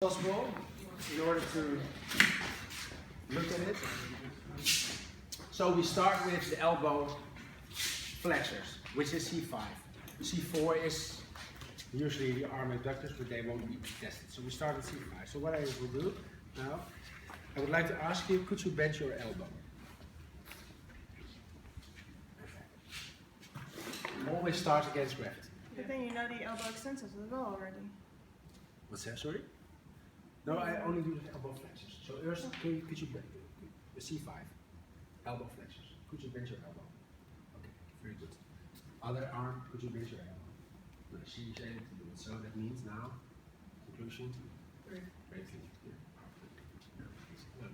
Possible in order to look at it. So we start with the elbow flexors, which is C5. C4 is usually the arm abductors, but they won't be tested. So we start with C5. So what I will do now, I would like to ask you, could you bend your elbow? Always start against gravity. But then you know the elbow extensors as well already. What's that, sorry? No, I only do the elbow flexors. So first, could you bend the C5? Elbow flexors. Could you bend your elbow? Okay, very good. Other arm, could you bend your elbow? No, she's able to do it. So that means now, conclusion? Great.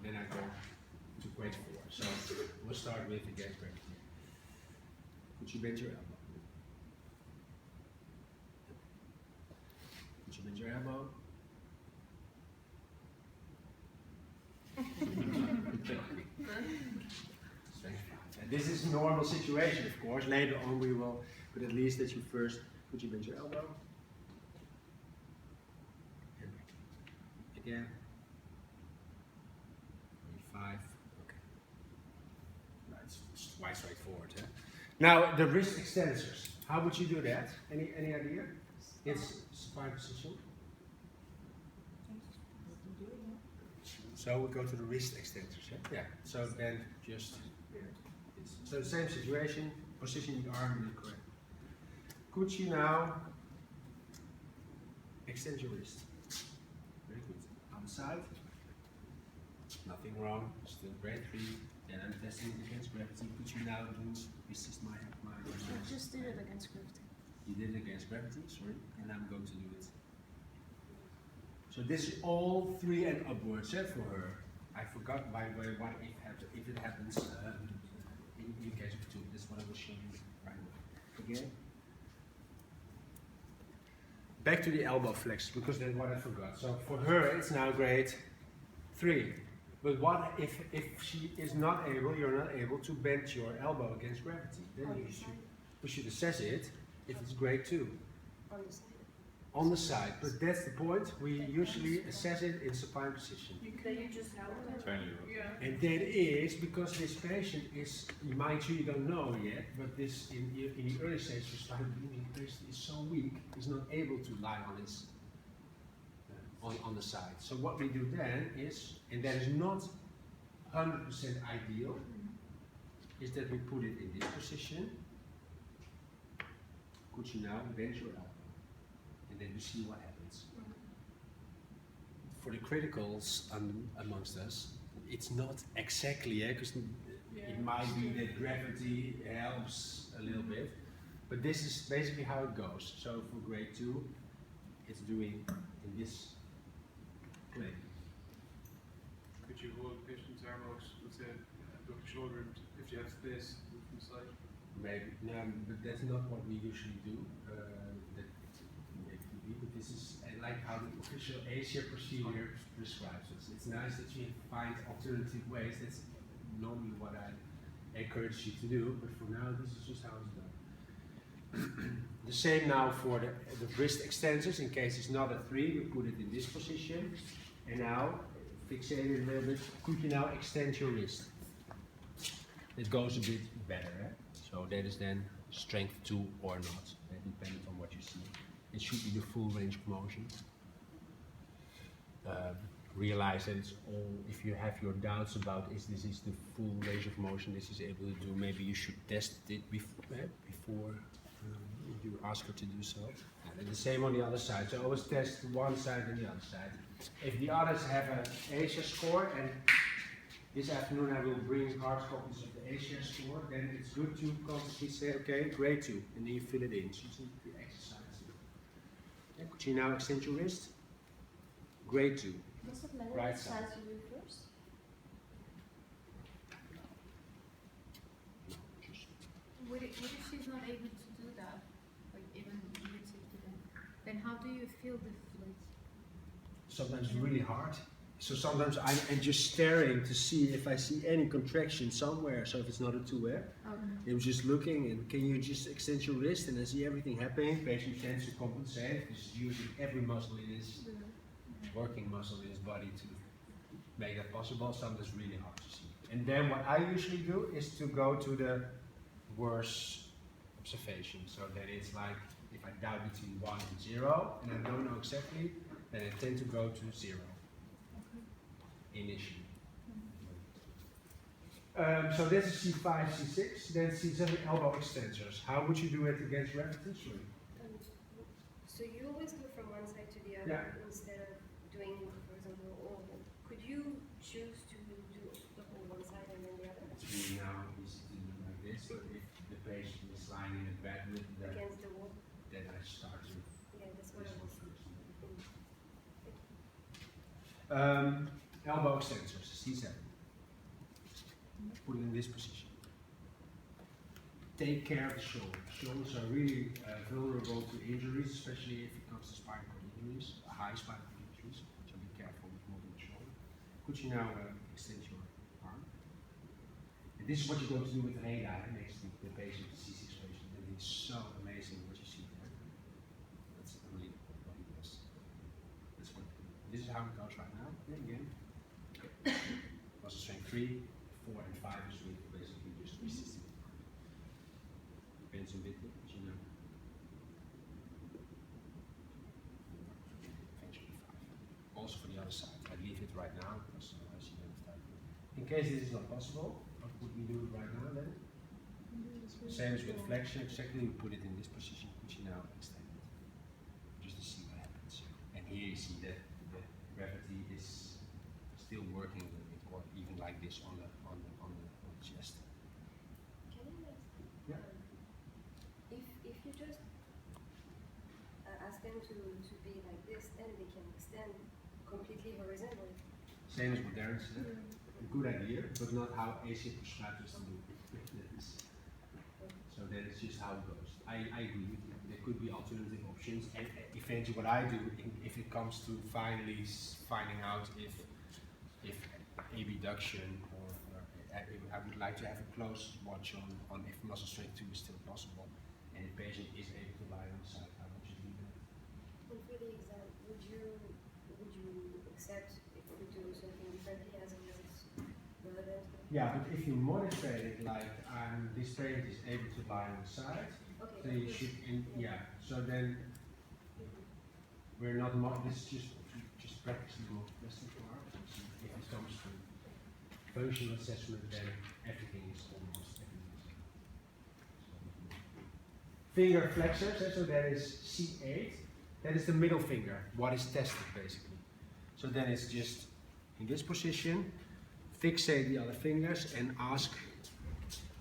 Then I go to grade 4. So we'll start with against gravity. Could you bend your elbow? Could you bend your elbow? And this is a normal situation, of course. Later on we will, but at least that you first, could you bend your elbow? And again. 5. Okay. It's quite straightforward. Huh? Now the wrist extensors. How would you do that? Any idea? It's supine position. So we go to the wrist extensors. Yeah. So then just so the same situation. Position the arm in the correct. Could you now extend your wrist? Very good. On the side. Nothing wrong. Still grade 3. Then I'm testing it against gravity. Could you now do? This is my. I just did it against gravity. You did it against gravity. Sorry. And I'm going to do it. So this is all 3 and upwards for her. I forgot, by the way, what if it happens in case of 2. This is what I will show you right now. Again. Back to the elbow flex, because that's what I forgot. So for her, it's now grade 3. But what if she is not able, you're not able to bend your elbow against gravity? Then we should assess it if it's grade 2. On the side, but that's the point. We usually assess it in supine position. Then you just held it. And that is because this patient is, mind you, you don't know yet, but this in the early stage of spinal bleeding, the patient is so weak, he's not able to lie on his on the side. So what we do then is, and that is not 100% ideal, is that we put it in this position. Could you now bend your elbow? And then you see what happens. For the criticals amongst us, it's not exactly, because it might be that gravity helps a little bit, but this is basically how it goes. So for grade 2, it's doing in this plane. Could you hold the patient's arm out with the abductor shoulder if you have space from the side? Maybe, no, but that's not what we usually do. But this is like how the official Asia procedure prescribes it. It's nice that you find alternative ways. That's normally what I encourage you to do, but for now this is just how it's done. The same now for the wrist extensors. In case it's not a 3, we put it in this position. And now, fixate it a little bit. Could you now extend your wrist? It goes a bit better. So that is then strength 2 or not, depending on what you see. It should be the full range of motion. Realize that it's all, if you have your doubts about this is the full range of motion this is able to do, maybe you should test it before you ask her to do so. And the same on the other side, so always test one side and the other side. If the others have an Asia score, and this afternoon I will bring hard copies of the Asia score, then it's good to constantly say, okay, grade 2, and then you fill it in. So you see the exercise. Could you now extend your wrist? Grade 2. Does it matter Right which side. side you do first? No, just What if she's not able to do that, like even with then how do you feel the fluid? sometimes really hard. So sometimes I'm just staring to see if I see any contraction somewhere. So if it's not a 2, I'm just looking, and can you just extend your wrist and I see everything happening. Patient tends to compensate. This is using every muscle in his working muscle in his body to make that possible. Some that's really hard to see. And then what I usually do is to go to the worst observation. So that it's like if I doubt between 1 and 0 and I don't know exactly, then I tend to go to 0 initially. So this is C5, C6, then C7 elbow extensors. How would you do it against repetition? So you always go from one side to the other Yeah. instead of doing, for example, all. Could you choose to do the whole one side and then the other It's really now easy to do like this, but if the patient is lying in a bed with that, against the wall? then I start with Yeah, that's what this I one was. first. Elbow extensors, C7. Put it in this position. Take care of the shoulder. Shoulders are really vulnerable to injuries, especially if it comes to spinal cord injuries, high spinal cord injuries. So be careful with moving the shoulder. Could you now extend your arm? And this is what you're going to do with Reda next to the patient, the C6 patient. And it's so amazing what you see there. That's really what he does. That's what. This is how it goes right now. And again. Muscle strength 3, 4, and 5 is really basically just resisting. Depends a bit, but you know. Eventually 5. Also for the other side. I leave it right now because otherwise you don't have time. In case this is not possible, what would we do right now then? Same as with flexion, exactly. We put it in this position, which you now extend it. Just to see what happens. And here you see that the gravity is still working a little bit, or even like this on the chest. Can I ask? Yeah. If you just ask them to be like this, then they can extend completely horizontally. Same as what Darren said. A good idea, but not how ACIP prescribes us to do. So that is just how it goes. I agree with you. There could be alternative options, and eventually what I do, if it comes to finally finding out if abduction or I would like to have a close watch on if muscle strength 2 is still possible, and the patient is able to lie on the side. How would you do that? And for the exam, would you accept if we do something differently as long as it's relevant? Yeah, but if you modify it like this patient is able to lie on the side, Okay. then you should, so then we're not, this is just practicing more testing for our if it comes to functional assessment, then everything is almost everything. Finger flexors, so that is C8, that is the middle finger, what is tested basically. So then it's just in this position, fixate the other fingers and ask,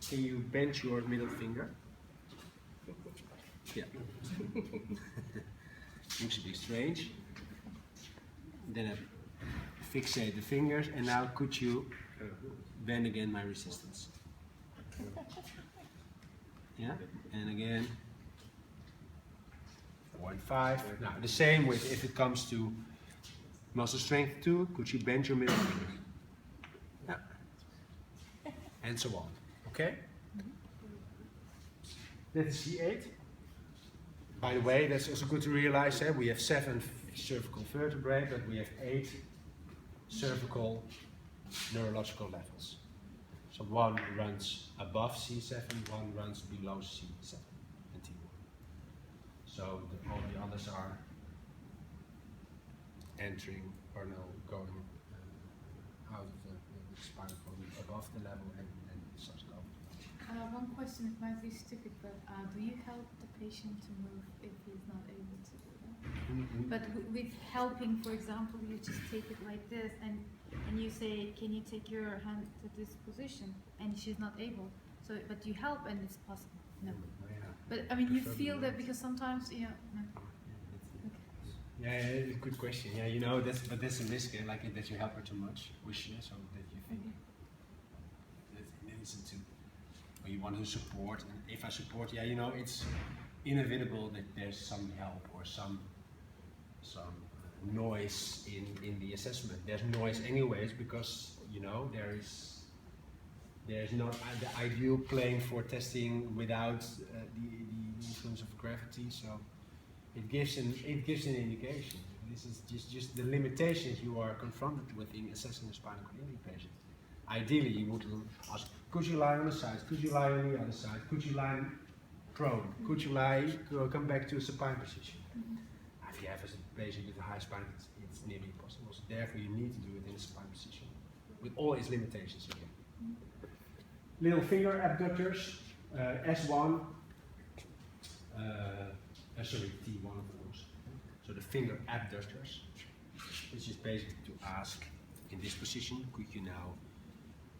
can you bend your middle finger? Yeah. Looks a bit strange. Then I fixate the fingers, and now could you bend again my resistance? Yeah, and again. 4.5. Now the same with if it comes to muscle strength 2, could you bend your middle finger? Yeah. And so on. Okay? That's C8. By the way, that's also good to realize that we have 7 cervical vertebrae, but we have 8 cervical neurological levels. So one runs above C7, one runs below C7 and T1. So all the others are entering or no, going out of the spinal cord above the level and such level. One question, it might be stupid, but do you help the patient to move if he's not able to do that? But with helping, for example, you just take it like this and you say, can you take your hand to this position? And she's not able. So, but you help and it's possible. No. But I mean, you feel that because sometimes, no. Yeah, good question. Yeah, you know, that's a risk, like that you help her too much, wish so that you think that it isn't too. Or you want to support, and if I support, yeah, you know, it's inevitable that there's some help or some noise in the assessment. There's noise anyways because you know there's not the ideal plane for testing without the influence of gravity. So it gives an indication. This is just the limitations you are confronted with in assessing a spinal cord injury patient. Ideally, you would ask, could you lie on the side? Could you lie on the other side? Could you lie prone? Could you come back to a supine position? If you have a patient with a high spine, it's nearly impossible. So therefore, you need to do it in a supine position, with all its limitations again. Little finger abductors, S1, sorry, T1 of course. So the finger abductors, which is basically to ask, in this position, could you now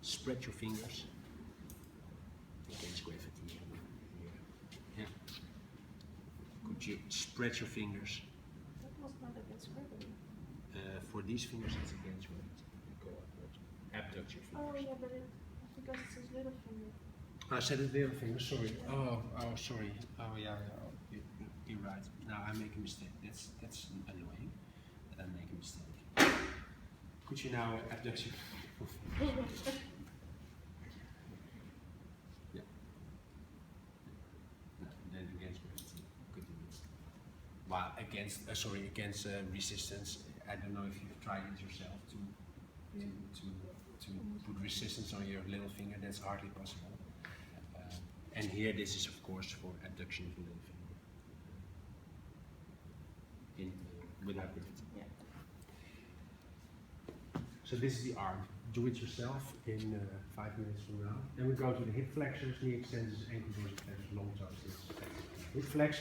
spread your fingers against gravity here? Yeah. Could you spread your fingers? That was not against gravity. For these fingers, it's against gravity. Go upward. Abduct your Oh fingers. yeah, but because it says little finger. I said it little finger, sorry. Oh, sorry. Oh, yeah. You're right. Now I make a mistake. That's annoying that I make a mistake. Could you now abduct your Yeah. No, then against gravity. Could do it. Well, against resistance. I don't know if you've tried it yourself to put resistance on your little finger. That's hardly possible. And here, this is of course for abduction of the little finger. Without gravity. Yeah. So this is the arm. Do it yourself in 5 minutes from now. Then we go to the hip flexors, knee extensors, ankle dorsiflexors, long toes. Hip flexor.